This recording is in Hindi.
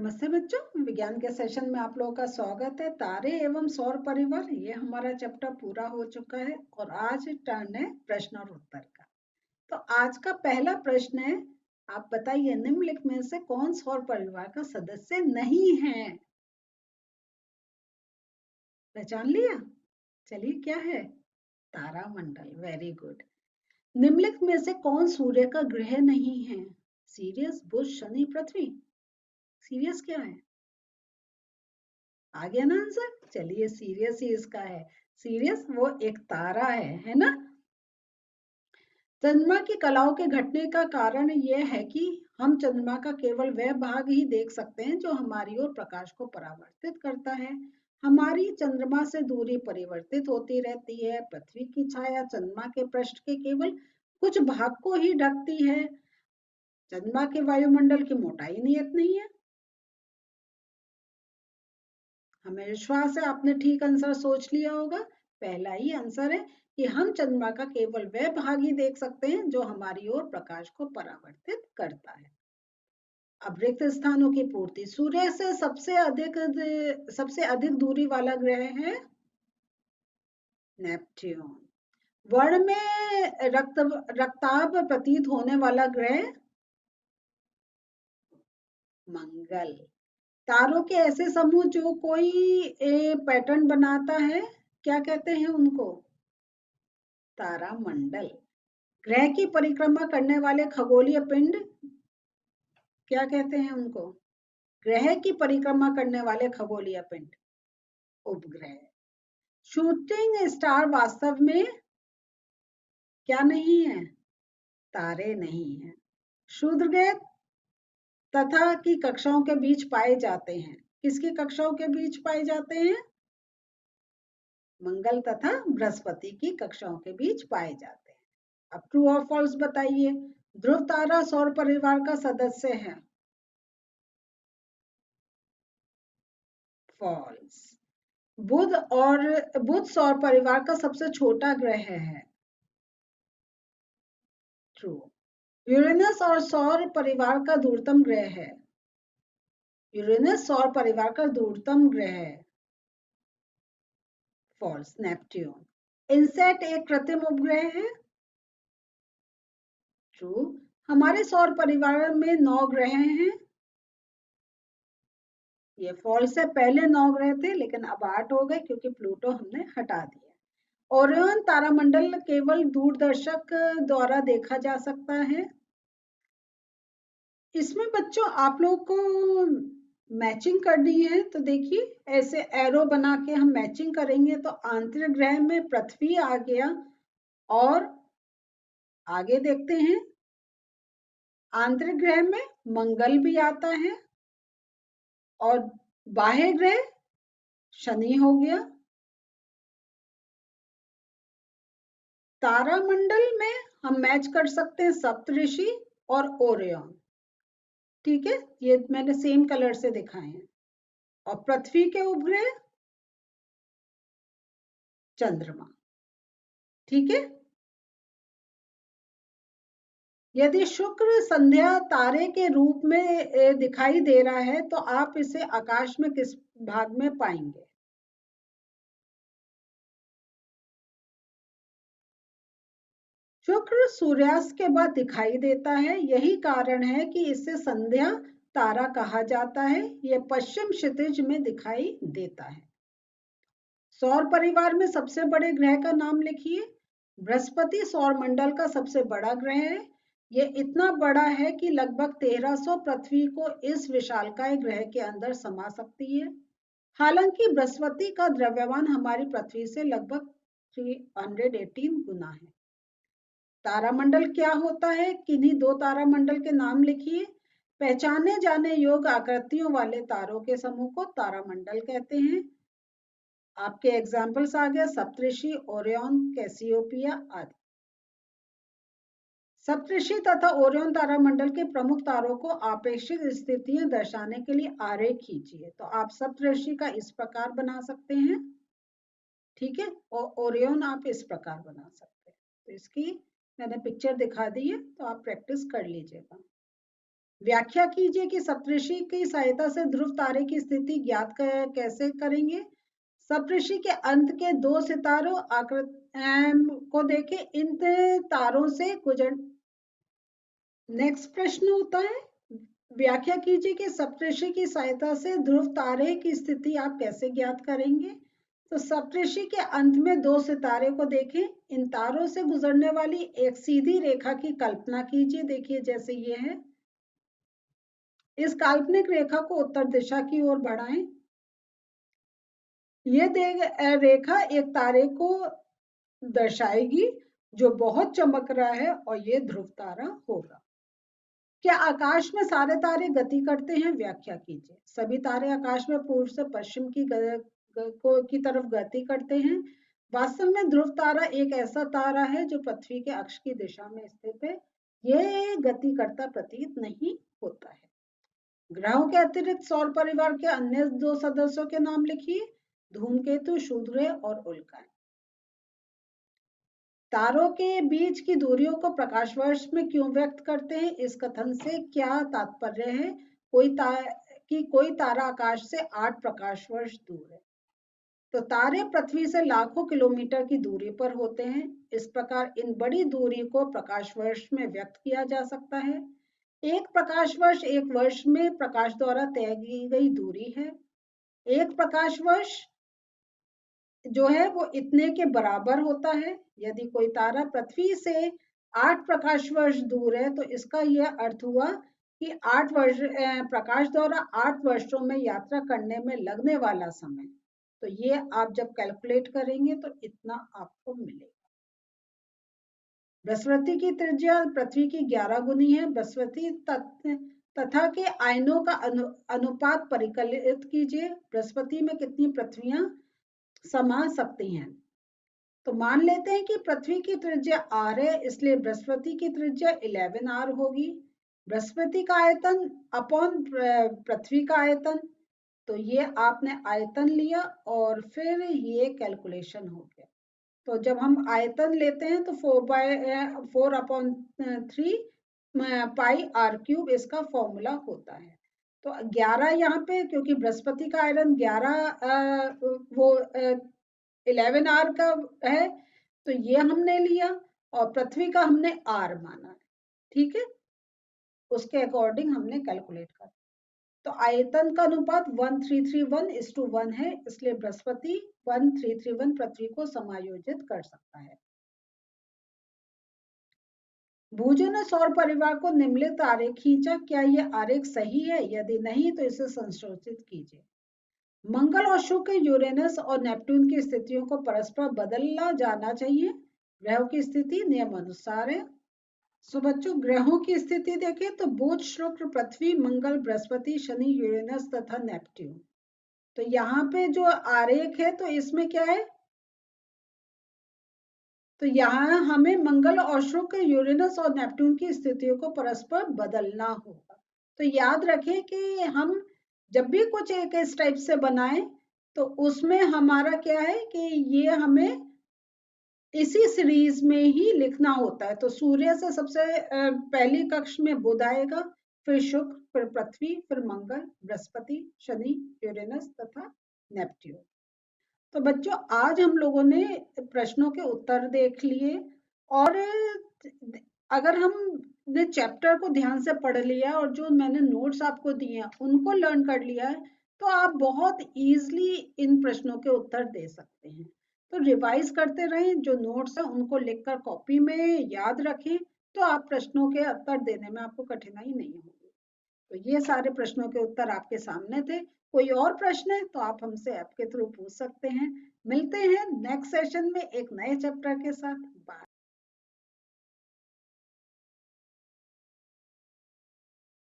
नमस्ते बच्चों, विज्ञान के सेशन में आप लोगों का स्वागत है। तारे एवं सौर परिवार, ये हमारा चैप्टर पूरा हो चुका है और आज टर्न है प्रश्न और उत्तर का। तो आज का पहला प्रश्न है, आप बताइए निम्नलिखित में से कौन सौर परिवार का सदस्य नहीं है? पहचान लिया? चलिए, क्या है? तारामंडल। Very good. निम्नलिखित में से कौन सूर्य का ग्रह नहीं है? सीरियस, बुध, शनि, पृथ्वी। सीरियस क्या है? आ गया ना आंसर? चलिए, सीरियस ही इसका है। सीरियस वो एक तारा है ना? चंद्रमा की कलाओं के घटने का कारण यह है कि हम चंद्रमा का केवल वह भाग ही देख सकते हैं जो हमारी ओर प्रकाश को परावर्तित करता है। हमारी चंद्रमा से दूरी परिवर्तित होती रहती है। पृथ्वी की छाया चंद्रमा के पृष्ठ के केवल कुछ भाग को ही ढकती है। चंद्रमा के वायुमंडल की मोटाई नियत नहीं है। हमें विश्वास है आपने ठीक आंसर सोच लिया होगा। पहला ही आंसर है कि हम चंद्रमा का केवल वह भाग ही देख सकते हैं जो हमारी ओर प्रकाश को परावर्तित करता है। अब रिक्त स्थानों की पूर्ति। सूर्य से सबसे अधिक दूरी वाला ग्रह है नेपच्यून। वर्ण में रक्ताभ प्रतीत होने वाला ग्रह मंगल। तारों के ऐसे समूह जो कोई पैटर्न बनाता है, क्या कहते हैं उनको? तारामंडल। ग्रह की परिक्रमा करने वाले खगोलीय पिंड, क्या कहते हैं उनको? ग्रह की परिक्रमा करने वाले खगोलीय पिंड, उपग्रह। शूटिंग स्टार वास्तव में क्या नहीं है? तारे नहीं है। क्षुद्र ग्रह तथा की कक्षाओं के बीच पाए जाते हैं। किसकी कक्षाओं के बीच पाए जाते हैं? मंगल तथा बृहस्पति की कक्षाओं के बीच पाए जाते हैं। अब ट्रू और फॉल्स बताइए। ध्रुव तारा सौर परिवार का सदस्य है। फॉल्स। बुध सौर परिवार का सबसे छोटा ग्रह है। ट्रू। यूरेनस और सौर परिवार का दूरतम ग्रह है। यूरेनस सौर परिवार का दूरतम ग्रह है। फॉल्स। नेपट्यून। इनसेट एक कृत्रिम उपग्रह है। ट्रू। हमारे सौर परिवार में 9 ग्रह हैं। ये फॉल्स है, पहले 9 ग्रह थे लेकिन अब 8 हो गए क्योंकि प्लूटो हमने हटा दिया। ओरियन तारामंडल केवल दूरदर्शक द्वारा देखा जा सकता है। इसमें बच्चों आप लोग को मैचिंग करनी है, तो देखिए ऐसे एरो बना के हम मैचिंग करेंगे तो आंतरिक ग्रह में पृथ्वी आ गया और आगे देखते हैं आंतरिक ग्रह में मंगल भी आता है और बाह्य ग्रह शनि हो गया। तारामंडल में हम मैच कर सकते हैं सप्तऋषि और ओरियन। ठीक है, ये मैंने सेम कलर से दिखाए हैं। और पृथ्वी के उपग्रह चंद्रमा। ठीक है, यदि शुक्र संध्या तारे के रूप में दिखाई दे रहा है तो आप इसे आकाश में किस भाग में पाएंगे? शुक्र सूर्यास्त के बाद दिखाई देता है, यही कारण है कि इसे संध्या तारा कहा जाता है। यह पश्चिम क्षितिज में दिखाई देता है। सौर परिवार में सबसे बड़े ग्रह का नाम लिखिए। बृहस्पति सौर मंडल का सबसे बड़ा ग्रह है। यह इतना बड़ा है कि लगभग 1300 पृथ्वी को इस विशालकाय ग्रह के अंदर समा सकती है। हालांकि बृहस्पति का द्रव्यमान हमारी पृथ्वी से लगभग 318 गुना है। तारामंडल क्या होता है? किन्हीं 2 तारामंडल के नाम लिखिए। पहचाने जाने योग्य आकृतियों वाले तारों के समूह को तारामंडल कहते हैं। आपके एग्जाम्पल्स आ गए सप्तऋषि, ओरियन, कैसियोपिया आदि। सप्तऋषि तथा ओरियन तारामंडल के प्रमुख तारों को आपेक्षिक स्थितियां दर्शाने के लिए आरेख खींचिए। तो आप सप्तऋषि का इस प्रकार बना सकते हैं, ठीक है, और ओरियन आप इस प्रकार बना सकते हैं। तो इसकी मैंने पिक्चर दिखा दी है, तो आप प्रैक्टिस कर लीजिएगा। व्याख्या कीजिए कि सप्तऋषि की सहायता से ध्रुव तारे की स्थिति ज्ञात कैसे करेंगे। सप्तऋषि के अंत के 2 सितारों को देखें, इन तारों से गुजर। नेक्स्ट प्रश्न होता है, व्याख्या कीजिए कि सप्तऋषि की सहायता से ध्रुव तारे की स्थिति आप कैसे ज्ञात करेंगे। तो सप्तऋषि के अंत में 2 सितारे को देखें, इन तारों से गुजरने वाली एक सीधी रेखा की कल्पना कीजिए। देखिए जैसे ये है, इस काल्पनिक रेखा को उत्तर दिशा की ओर बढ़ाएं। ये रेखा एक तारे को दर्शाएगी जो बहुत चमक रहा है और ये ध्रुव तारा होगा। क्या आकाश में सारे तारे गति करते हैं? व्याख्या कीजिए। सभी तारे आकाश में पूर्व से पश्चिम की तरफ गति करते हैं। वास्तव में ध्रुव तारा एक ऐसा तारा है जो पृथ्वी के अक्ष की दिशा में स्थित है। यह गति करता प्रतीत नहीं होता है। ग्रहों के अतिरिक्त सौर परिवार के अन्य 2 सदस्यों के नाम लिखिए। धूमकेतु, सूर्य और उल्का। तारों के बीच की दूरियों को प्रकाश वर्ष में क्यों व्यक्त करते हैं? इस कथन से क्या तात्पर्य है? कोई तारा आकाश से 8 प्रकाश वर्ष दूर है। तो तारे पृथ्वी से लाखों किलोमीटर की दूरी पर होते हैं। इस प्रकार इन बड़ी दूरी को प्रकाश वर्ष में व्यक्त किया जा सकता है। एक प्रकाश वर्ष एक वर्ष में प्रकाश द्वारा तय की गई दूरी है। एक प्रकाश वर्ष जो है वो इतने के बराबर होता है। यदि कोई तारा पृथ्वी से 8 प्रकाश वर्ष दूर है तो इसका यह अर्थ हुआ कि 8 वर्ष प्रकाश द्वारा 8 वर्षों में यात्रा करने में लगने वाला समय, तो ये आप जब कैलकुलेट करेंगे तो इतना आपको मिलेगा। बृहस्पति की त्रिज्या पृथ्वी की 11 गुनी है। बृहस्पति तथा के आयनों का अनुपात परिकलित कीजिए। बृहस्पति में कितनी पृथ्वियां समा सकती हैं? तो मान लेते हैं कि पृथ्वी की त्रिज्या r है, इसलिए बृहस्पति की त्रिज्या 11r होगी। बृहस्पति का आयतन अपॉन पृथ्वी का आयतन, तो ये आपने आयतन लिया और फिर ये कैलकुलेशन हो गया। तो जब हम आयतन लेते हैं तो 4/3 पाई r³ इसका फॉर्मूला होता है। तो 11 यहाँ पे, क्योंकि बृहस्पति का आयरन 11 11r का है, तो ये हमने लिया और पृथ्वी का हमने r माना है। ठीक है, उसके अकॉर्डिंग हमने कैलकुलेट कर। तो आयतन का अनुपात 1331:1 है, इसलिए बृहस्पति 1331 पृथ्वी को समायोजित कर सकता है। भुजों ने सौर परिवार को निम्नलिखित आरेख खींचा। क्या यह आरेख सही है? यदि नहीं तो इसे संशोधित कीजिए। मंगल और शुक्र, यूरेनस और नेपट्टून की स्थितियों को परस्पर बदलना जाना चाहिए। ग्रहों की स्थिति नियमानुसार है। सो बच्चों, ग्रहों की स्थिति देखें तो बुध, शुक्र, पृथ्वी, मंगल, बृहस्पति, शनि, यूरेनस तथा नेपट्टून। तो यहाँ पे जो आरेख है तो इसमें क्या है, तो यहाँ हमें मंगल और शुक्र, यूरेनस और नेपट्टून की स्थितियों को परस्पर बदलना होगा। तो याद रखें कि हम जब भी कुछ एक इस टाइप से बनाए तो उसमें हमारा क्या है कि ये हमें इसी सीरीज में ही लिखना होता है। तो सूर्य से सबसे पहली कक्ष में बुध आएगा, फिर शुक्र, फिर पृथ्वी, फिर मंगल, बृहस्पति, शनि, यूरेनस तथा नेपट्टून। तो बच्चों, आज हम लोगों ने प्रश्नों के उत्तर देख लिए और अगर हमने चैप्टर को ध्यान से पढ़ लिया और जो मैंने नोट्स आपको दिए उनको लर्न कर लिया है तो आप बहुत इजीली इन प्रश्नों के उत्तर दे सकते हैं। तो रिवाइज करते रहें, जो नोट्स है उनको लिखकर कॉपी में याद रखें, तो आप प्रश्नों के उत्तर देने में आपको कठिनाई नहीं होगी। तो ये सारे प्रश्नों के उत्तर आपके सामने थे। कोई और प्रश्न है तो आप हमसे ऐप के थ्रू पूछ सकते हैं। मिलते हैं नेक्स्ट सेशन में एक नए चैप्टर के साथ। बाय।